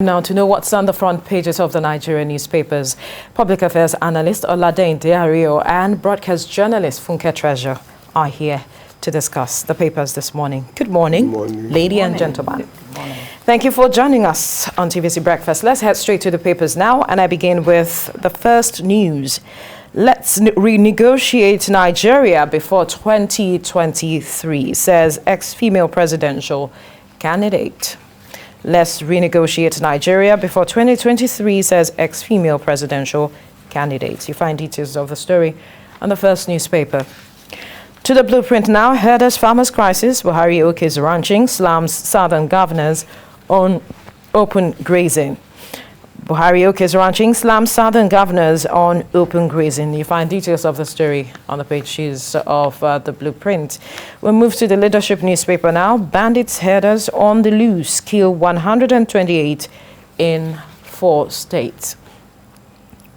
Now, to know what's on the front pages of the Nigerian newspapers, public affairs analyst Oladain Diario and broadcast journalist Funke Treasure are here to discuss the papers this morning. Good morning, ladies and gentlemen. Thank you for joining us on TVC Breakfast. Let's head straight to the papers now, and I begin with the first news. Let's renegotiate Nigeria before 2023, says ex-female presidential candidate. Let's renegotiate Nigeria before 2023, says ex-female presidential candidate. You find details of the story on the first newspaper. To the blueprint now, herders farmers crisis. Buhari Oke's ranching slams southern governors on open grazing. Buhari Oke's ranching slams southern governors on open grazing. You find details of the story on the pages of the blueprint. We'll move to the leadership newspaper now. Bandits herders on the loose kill 128 in 4 states.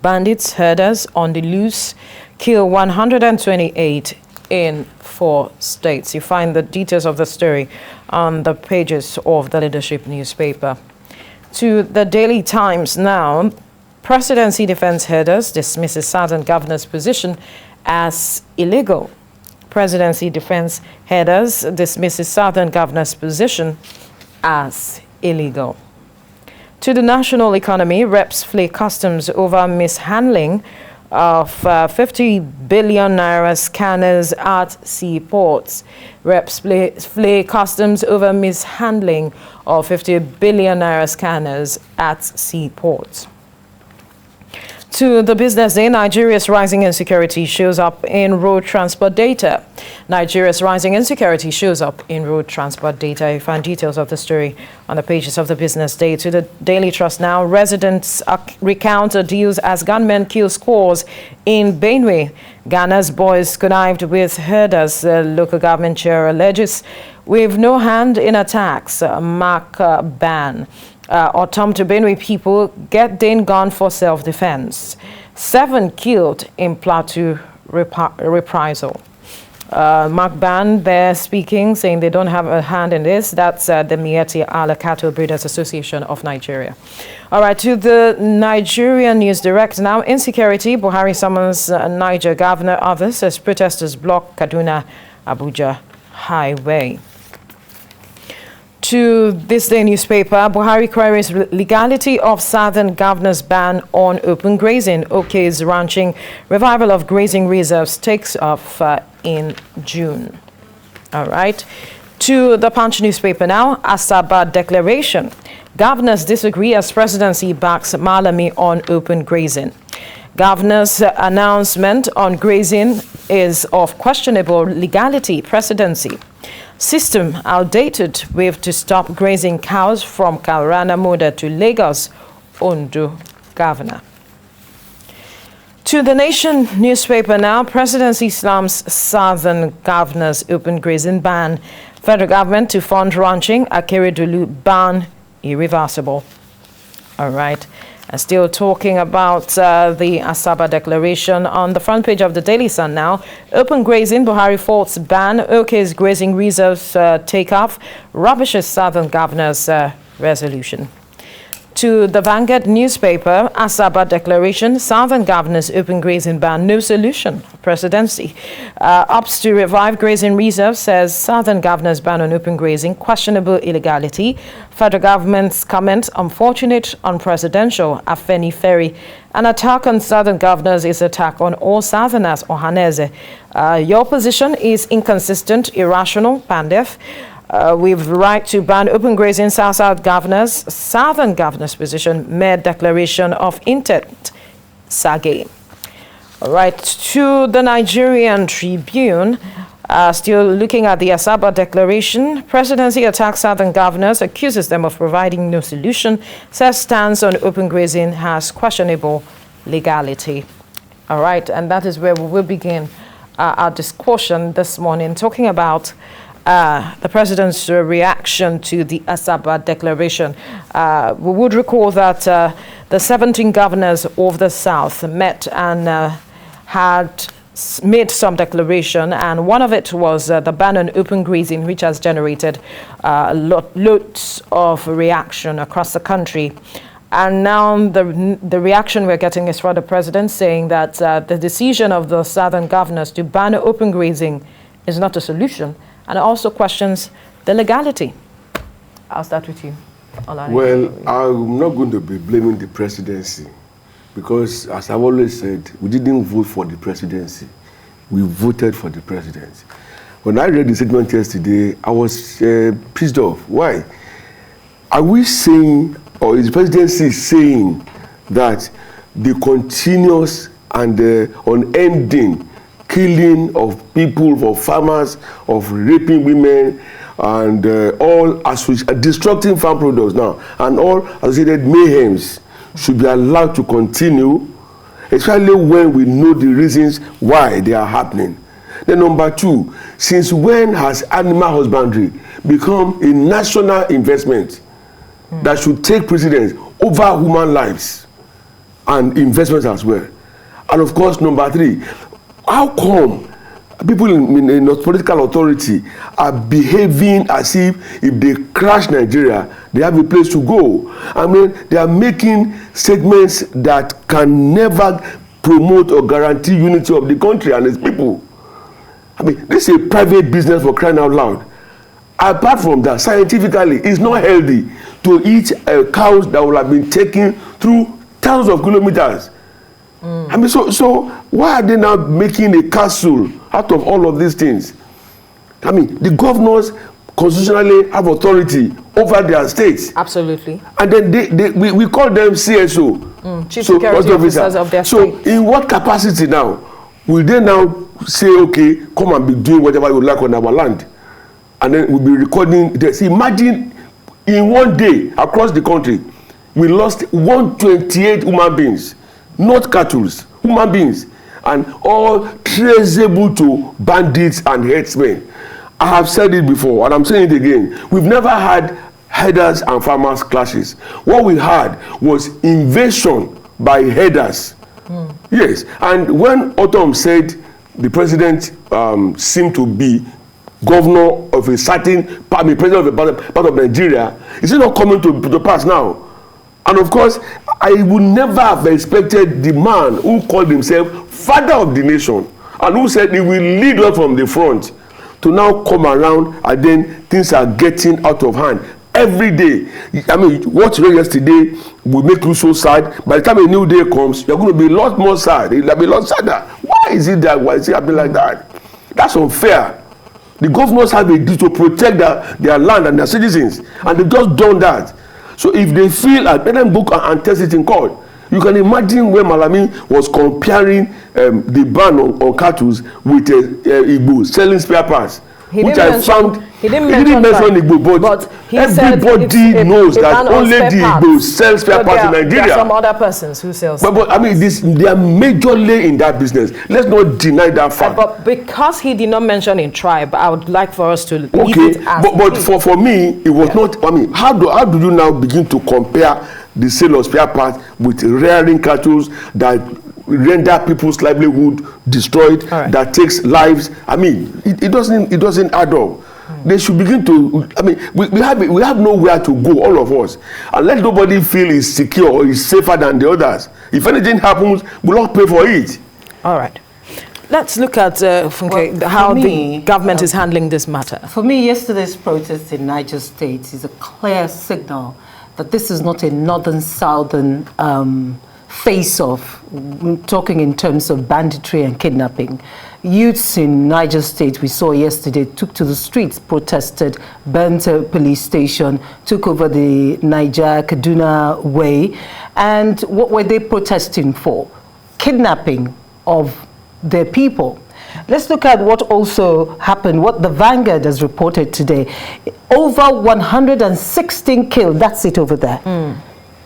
Bandits herders on the loose kill 128 in 4 states. You find the details of the story on the pages of the leadership newspaper. To the Daily Times now, presidency defense headers dismisses southern governor's position as illegal. Presidency defense headers dismisses southern governor's position as illegal. To the national economy, reps flay customs over mishandling of 50 billion naira scanners at seaports. Reps flay customs over mishandling of 50 billion naira scanners at seaports. To the business day, Nigeria's rising insecurity shows up in road transport data. Nigeria's rising insecurity shows up in road transport data. You find details of the story on the pages of the business day. To the Daily Trust now, residents recount ordeals as gunmen kill scores in Benue. Ghana's boys connived with herders. The local government chair alleges with no hand in attacks. Mark ban. Or Tom to Benue people get Dane gone for self-defense. 7 killed in Plateau reprisal. Mark Ban there speaking, saying they don't have a hand in this. That's the Mieti Ala Cattle Breeders Association of Nigeria. All right, to the Nigerian News Direct now. Insecurity, Buhari summons Niger governor, others as protesters block Kaduna-Abuja highway. To this day newspaper, Buhari queries legality of southern governor's ban on open grazing. Oke's ranching revival of grazing reserves takes off in June. All right. To the Punch newspaper now, Asaba declaration. Governors disagree as presidency backs Malami on open grazing. Governor's announcement on grazing is of questionable legality, presidency. System outdated. We have to stop grazing cows from Kaurana Moda to Lagos, Ondo governor. To the Nation newspaper now, presidency slams southern governors open grazing ban. Federal government to fund ranching, Akeredolu ban irreversible. All right. And still talking about the Asaba declaration on the front page of the Daily Sun now. Open grazing, Buhari faults ban. Oke's grazing reserves take off. Rubbishes southern governor's resolution. To the Vanguard newspaper, Asaba declaration, southern governors open grazing ban, no solution. Presidency opts to revive grazing reserves, says southern governors ban on open grazing, questionable illegality. Federal government's comment, unfortunate, unpresidential. Afeni Ferry, an attack on southern governors is attack on all southerners. Ohaneze, your position is inconsistent, irrational. Pandef. We've the right to ban open grazing. South governors. Southern governors' position, made declaration of intent. Sage. All right, to the Nigerian Tribune. Still looking at the Asaba declaration. Presidency attacks southern governors, accuses them of providing no solution. Says stance on open grazing has questionable legality. All right, and that is where we will begin our discussion this morning, talking about the president's reaction to the Asaba declaration. We would recall that the 17 governors of the South met and had made some declaration, and one of it was the ban on open grazing, which has generated lots of reaction across the country. And now the reaction we're getting is from the president saying that the decision of the southern governors to ban open grazing is not a solution, and it also questions the legality. I'll start with you, Olani. Well, I'm not going to be blaming the presidency because, as I've always said, we didn't vote for the presidency. We voted for the presidency. When I read the statement yesterday, I was pissed off. Why? Are we saying, or is the presidency saying that the continuous and unending killing of people, of farmers, of raping women, and all destructing farm products now, and all associated mayhems should be allowed to continue, especially when we know the reasons why they are happening? Then number two, since when has animal husbandry become a national investment that should take precedence over human lives and investments as well? And of course, number three, how come people in political authority are behaving as if they crash Nigeria, they have a place to go? I mean, they are making statements that can never promote or guarantee unity of the country and its people. I mean, this is a private business, for crying out loud. Apart from that, scientifically, it's not healthy to eat cows that will have been taken through thousands of kilometers. I mean, so why are they now making a castle out of all of these things? I mean, the governors constitutionally have authority over their states. Absolutely. And then we call them CSO. Chief Security Officers of their state. So in what capacity now will they now say, okay, come and be doing whatever you like on our land? And then we'll be recording this. Imagine in one day across the country, we lost 128 human beings. Not cattle, human beings, and all traceable to bandits and herdsmen. I have said it before, and I'm saying it again. We've never had herders and farmers clashes. What we had was invasion by herders. Yes, and when Autumn said the president seemed to be governor of a certain part, president of a part of Nigeria, is it not coming to pass now? And of course, I would never have expected the man who called himself father of the nation and who said he will lead us from the front to now come around, and then things are getting out of hand every day. I mean, what you read yesterday will make you so sad. By the time a new day comes, you're going to be a lot more sad. You'll be a lot sadder. Why is it that? Why is it happening like that? That's unfair. The governors have a duty to protect their land and their citizens, and they've just done that. So if they feel, let them book and test it in court. You can imagine when Malami was comparing the ban on cattle with Igbo selling spare parts, which I found. He didn't mention Igbo, but everybody knows that only the Igbos sell spare parts in Nigeria. There are some other persons who sell spare But I mean, they are majorly in that business. Let's not deny that fact. But because he did not mention in tribe, I would like for us to leave it as but for me, it was not. I mean, how do you now begin to compare the sale of spare parts with rearing cattle that render people's livelihood destroyed, that takes lives? I mean, it doesn't add up. They should begin to. I mean, we have nowhere to go, all of us, and let nobody feel is secure or is safer than the others. If anything happens, we'll all pay for it. All right. Let's look at how the government is handling this matter. For me, yesterday's protest in Niger State is a clear signal that this is not a northern-southern face-off, talking in terms of banditry and kidnapping. Youths in Niger State, we saw yesterday, took to the streets, protested, burnt a police station, took over the Niger-Kaduna way. And what were they protesting for? Kidnapping of their people. Let's look at what also happened, what the Vanguard has reported today. Over 116 killed, that's it over there.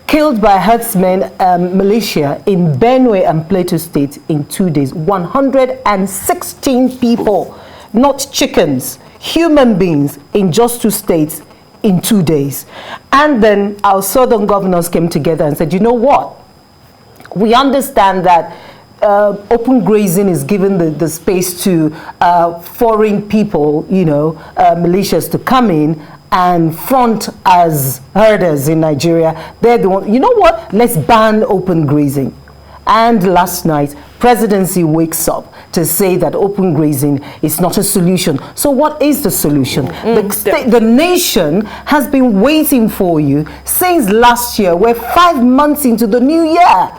Killed by herdsmen militia in Benue and Plateau State in 2 days. 116 people, not chickens, human beings in just 2 states in 2 days. And then our southern governors came together and said, you know what? We understand that open grazing is given the space to foreign people, militias to come in and front as herders in Nigeria. They're the one, you know what? Let's ban open grazing. And last night, presidency wakes up to say that open grazing is not a solution. So what is the solution? The nation has been waiting for you since last year. We're 5 months into the new year.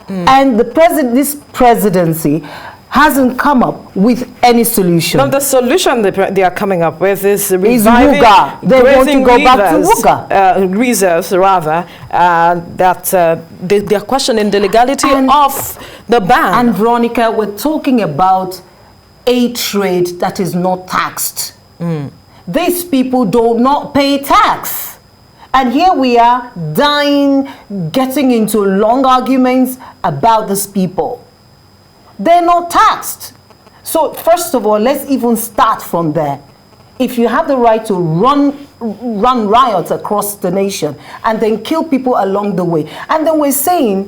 And this presidency hasn't come up with any solution. Now, the solution they are coming up with is reviving Wuga. They want to go back to Wuga. Reserves, rather, that they are questioning the legality of the ban. And Veronica, we're talking about a trade that is not taxed. These people do not pay tax. And here we are dying, getting into long arguments about these people. They're not taxed. So first of all, let's even start from there. If you have the right to run riots across the nation and then kill people along the way, and then we're saying,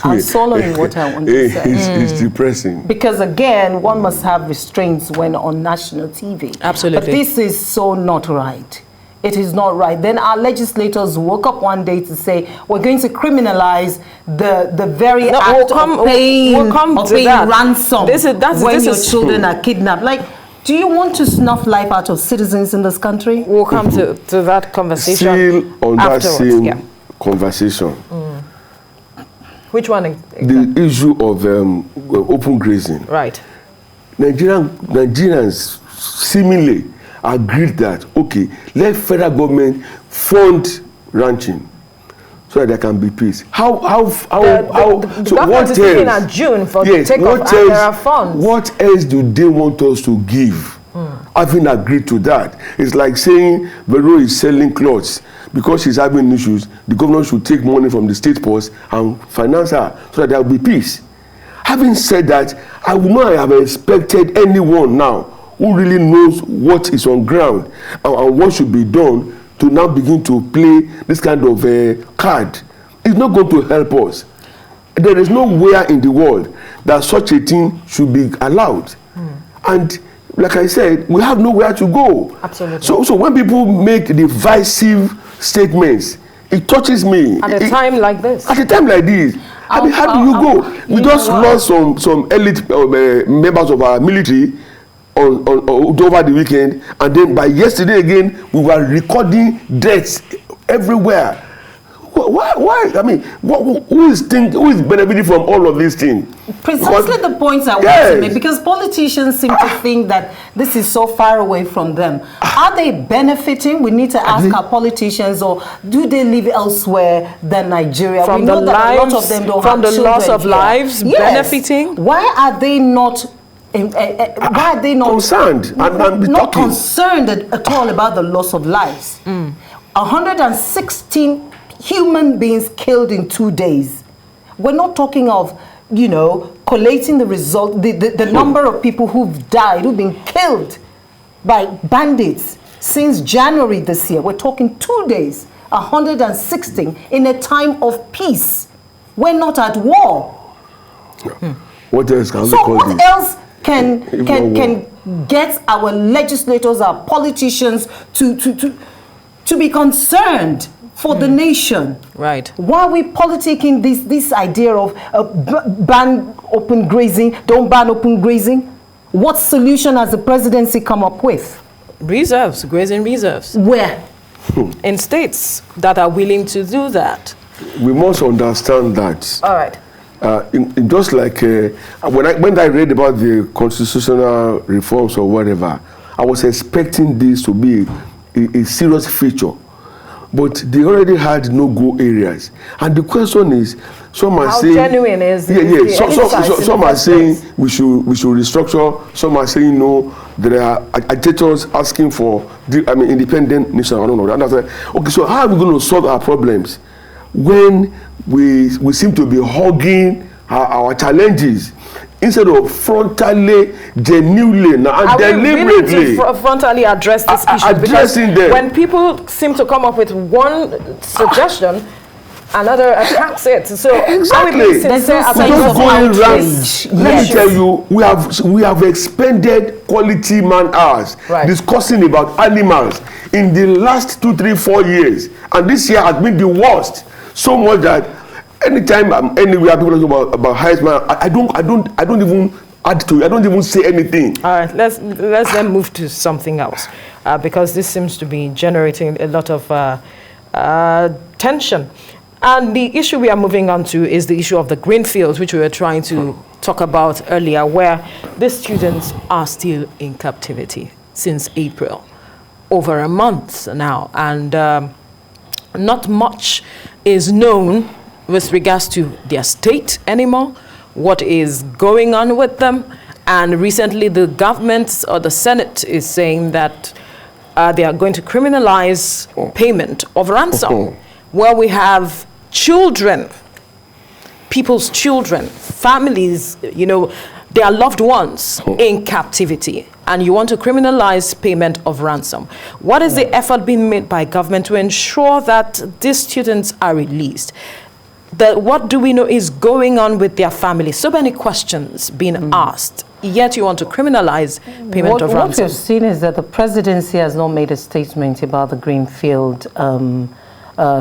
I'm swallowing what I want to say. It's depressing. Because again, one must have restraints when on national TV. Absolutely. But this is so not right. It is not right. Then our legislators woke up one day to say, we're going to criminalize the very act of paying ransom when your children are kidnapped. Like, do you want to snuff life out of citizens in this country? We'll come to that conversation Still on afterwards. that same conversation. Which one? The issue of open grazing. Right. Nigerians seemingly agreed that, okay, let federal government fund ranching so that there can be peace. The government is looking at June for the takeoff and there are funds. What else do they want us to give? Having agreed to that, it's like saying Vero is selling clothes because she's having issues. The government should take money from the state purse and finance her so that there will be peace. Having said that, I would not have expected anyone now who really knows what is on ground and what should be done to now begin to play this kind of card. It's not going to help us. There is nowhere in the world that such a thing should be allowed. And like I said, we have nowhere to go. Absolutely. So when people make divisive statements, it touches me. At a time like this. At a time like this. I mean, how do you go? We just lost some elite members of our military over the weekend, and then by yesterday again, we were recording deaths everywhere. Why? I mean, who is benefiting from all of these things? Precisely the points I want to make, because politicians seem to think that this is so far away from them. Are they benefiting? We need to ask our politicians, or do they live elsewhere than Nigeria? From we know that a lot of them don't have children. From the loss of lives, benefiting? Why are they not? Why are they not concerned? Not concerned at all about the loss of lives. 116 human beings killed in 2 days. We're not talking of, collating the result, the number of people who've died, who've been killed by bandits since January this year. We're talking 2 days, 116 in a time of peace. We're not at war. What else can we So call what this? else can get our legislators, our politicians to be concerned for the nation? Right. Why are we politicking this idea of ban open grazing, don't ban open grazing? What solution has the presidency come up with? Reserves, grazing reserves. Where? In states that are willing to do that. We must understand that. All right. Just like when I read about the constitutional reforms or whatever, I was expecting this to be a serious feature. But they already had no-go areas. And the question is, some are saying... How genuine is this? Some are saying we should restructure. Some are saying no. There are agitators asking for independent nation. I don't know. Okay, so how are we going to solve our problems when we seem to be hugging our challenges instead of frontally, genuinely, and deliberately frontally address this issue? Addressing them. When people seem to come up with one suggestion, another attacks it. So exactly. There's no about sense of outrage. Let me tell you, we have expended quality man hours discussing about animals in the last 2, 3, 4 years, and this year has been the worst. So much that anytime I'm anywhere, people talk about Heisman, I don't even add to it. I don't even say anything. All right, let's then move to something else, because this seems to be generating a lot of tension. And the issue we are moving on to is the issue of the Greenfield, which we were trying to talk about earlier, where the students are still in captivity since April, over a month now, and not much is known with regards to their state anymore, what is going on with them. And recently the government or the Senate is saying that they are going to criminalize payment of ransom, where we have children, people's children, families, you know, their loved ones in captivity, and you want to criminalize payment of ransom. What is the effort being made by government to ensure that these students are released? What do we know is going on with their families? So many questions being asked, yet you want to criminalize payment of ransom. What we've seen is that the presidency has not made a statement about the Greenfield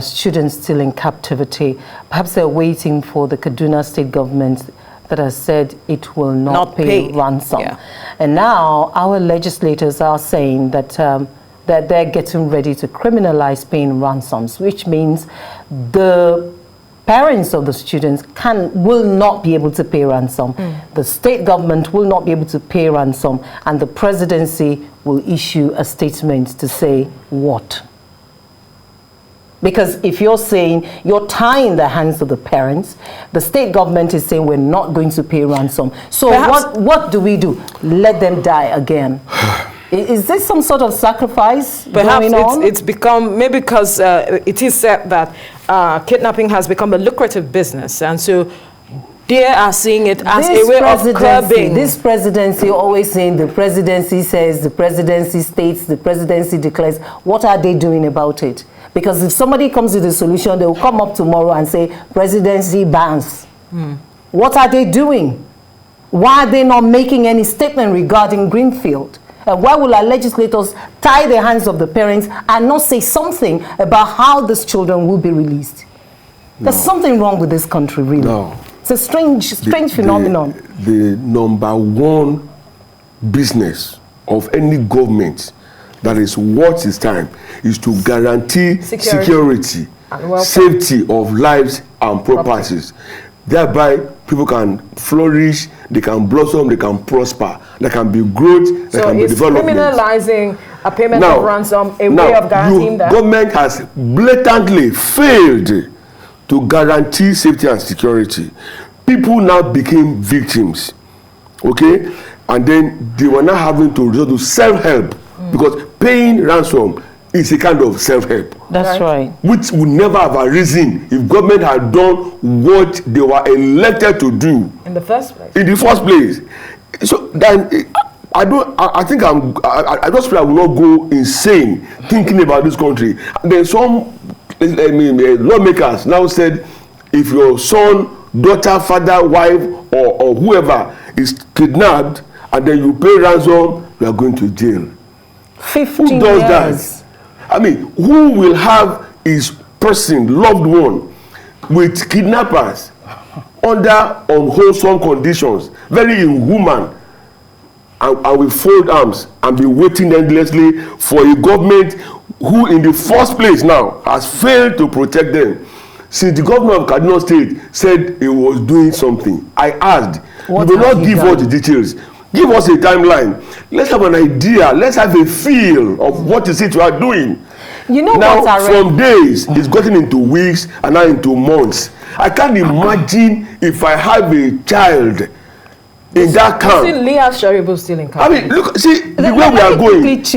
students still in captivity. Perhaps they're waiting for the Kaduna state government that has said it will not pay ransom. Yeah. And now our legislators are saying that that they're getting ready to criminalize paying ransoms, which means the parents of the students will not be able to pay ransom. The state government will not be able to pay ransom, and the presidency will issue a statement to say what? Because if you're saying you're tying the hands of the parents, the state government is saying we're not going to pay ransom. So what do we do? Let them die again. Is this some sort of sacrifice going on? It's become, maybe because it is said that kidnapping has become a lucrative business, and so they are seeing it as a way of curbing. This presidency always saying the presidency says, the presidency states, the presidency declares. What are they doing about it? Because if somebody comes with a solution, they will come up tomorrow and say, presidency bans. What are they doing? Why are they not making any statement regarding Greenfield? And why will our legislators tie the hands of the parents and not say something about how these children will be released? There's something wrong with this country, really. No. It's a strange phenomenon. The number one business of any government that is worth its time is to guarantee security, safety of lives and properties. Thereby, people can flourish, they can blossom, they can prosper, there can be growth, there can be development. So is criminalizing a payment of ransom a way of guaranteeing that? Government has blatantly failed to guarantee safety and security. People now became victims, okay? And then they were now having to resort to self-help, because paying ransom is a kind of self-help. That's right. Which would never have arisen if government had done what they were elected to do. In the first place. In the first place. So then, I just feel I will not go insane thinking about this country. And then some lawmakers now said, if your son, daughter, father, wife, or whoever is kidnapped, and then you pay ransom, you are going to jail. 15 Who does years. that? I mean, who will have his person, loved one, with kidnappers under unwholesome conditions, very inhuman, and will fold arms and be waiting endlessly for a government who in the first place now has failed to protect them? Since the governor of Kaduna State said he was doing something, I asked, you do not give us the details. Give us a timeline. Let's have an idea. Let's have a feel of what is it you are doing. You know now, what, from days, it's gotten into weeks and now into months. I can't imagine if I have a child in that camp. See, Leah Sharibu still in camp. I mean, look, see, the way we are going. If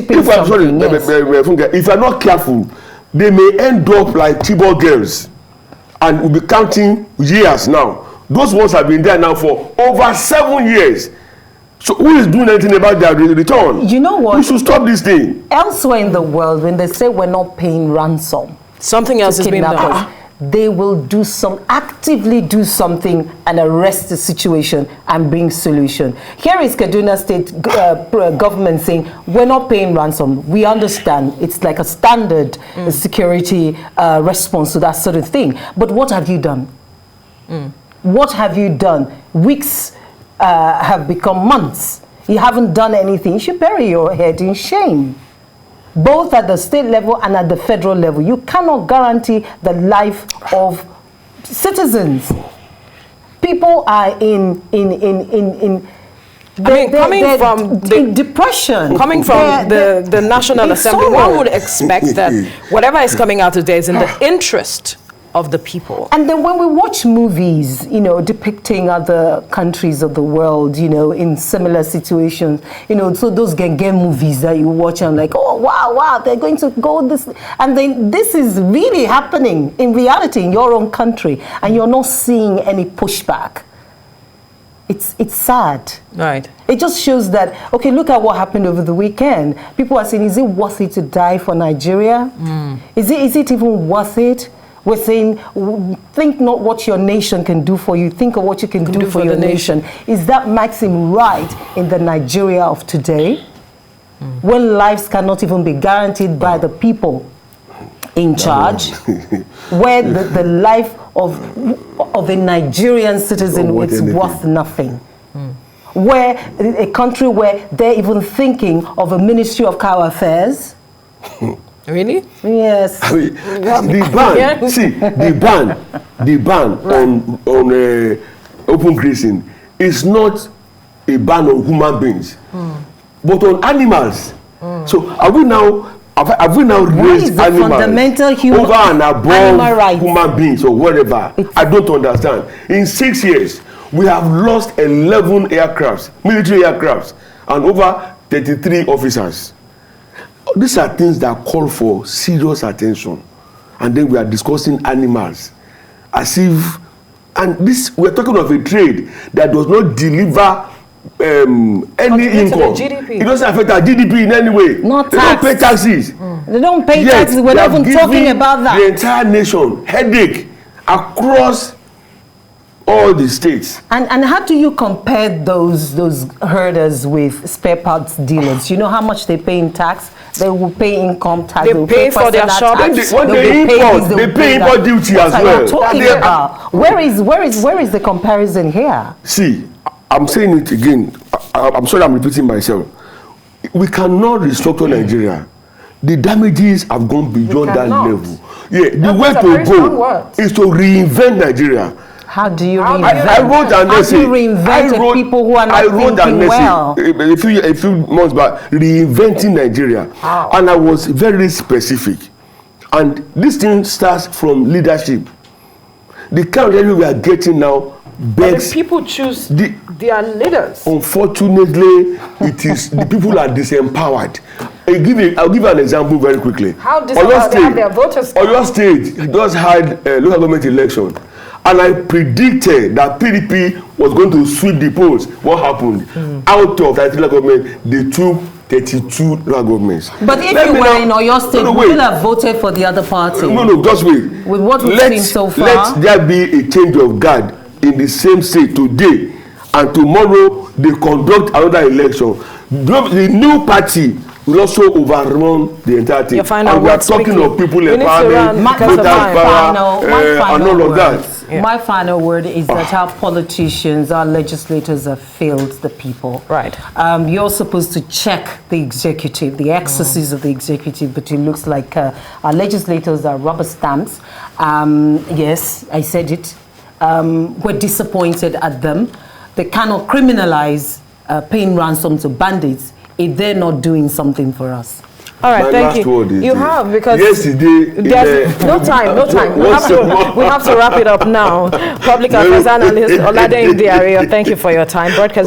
you are not careful, they may end up like Chibok girls, and we'll be counting years now. Those ones have been there now for over 7 years. So who is doing anything about their return? You know what? We should stop this thing. Elsewhere in the world, when they say we're not paying ransom, something else is being done. they will actively do something and arrest the situation and bring solution. Here is Kaduna State government saying, we're not paying ransom. We understand it's like a standard security response to that sort of thing. But what have you done? What have you done? Weeks have become months. You haven't done anything. You should bury your head in shame. Both at the state level and at the federal level. You cannot guarantee the life of citizens. People are in depression. Coming from the National Assembly, one would expect that whatever is coming out today is in the interest of the people. And then when we watch movies, you know, depicting other countries of the world, you know, in similar situations, you know, so those gang movies that you watch and like, oh, wow, they're going to go this. And then this is really happening in reality in your own country, and you're not seeing any pushback. It's sad. Right. It just shows that, okay, look at what happened over the weekend. People are saying, is it worth it to die for Nigeria? Is it even worth it? We're saying, think not what your nation can do for you, think of what you can do for your nation. Is that maxim right in the Nigeria of today? When lives cannot even be guaranteed by the people in charge, where the life of a Nigerian citizen is worth nothing. Where a country where they're even thinking of a Ministry of Cow Affairs. Really? Yes. I mean, the ban, see, the ban on open grazing is not a ban on human beings, but on animals. So have we now raised animals fundamental over and above human beings or whatever? I don't understand. In 6 years, we have lost 11 aircrafts, military aircrafts, and over 33 officers. These are things that call for serious attention, and then we are discussing animals as if, and this, we're talking of a trade that does not deliver any income. It doesn't affect our GDP in any way. Not they tax. don't pay taxes. They don't pay taxes. We're not even talking about that. The entire nation headache across all the states. And how do you compare those herders with spare parts dealers? You know how much they pay in tax? They will pay income tax. They pay for their shop. When they pay import duty as well. What are you talking about? Where is the comparison here? See, I'm saying it again. I'm sorry I'm repeating myself. We cannot restructure Nigeria. The damages have gone beyond that level. Yeah, the way to go is to reinvent Nigeria. How do you reinvent? I wrote an essay. How do you reinvent people who are not thinking well? A few months back, reinventing Nigeria. How? And I was very specific. And this thing starts from leadership. The kind of leadership we are getting now begs. But the people choose their leaders. Unfortunately, it is the people are disempowered. I'll give you an example very quickly. How disempowered? They have their voters. Oyo State just had a local government election. And I predicted that PDP was going to sweep the polls. What happened? Out of that local government, they took 32 local governments. But if you were in Oyo State, would you have voted for the other party? No, just wait. With what we've seen so far? Let there be a change of guard in the same state today, and tomorrow they conduct another election. The new party will also overrun the entire thing. And we are talking of people empowerment, and all of that. Yeah. My final word is that our politicians, our legislators have failed the people. Right. You're supposed to check the executive, the excesses of the executive, but it looks like our legislators are rubber stamps. Yes, I said it. We're disappointed at them. They cannot criminalize paying ransom to bandits if they're not doing something for us. All right, thank you. You have, because yesterday, there's no time. We have to wrap it up now. Public affairs analyst Olade Ndiario, thank you for your time. Broadcast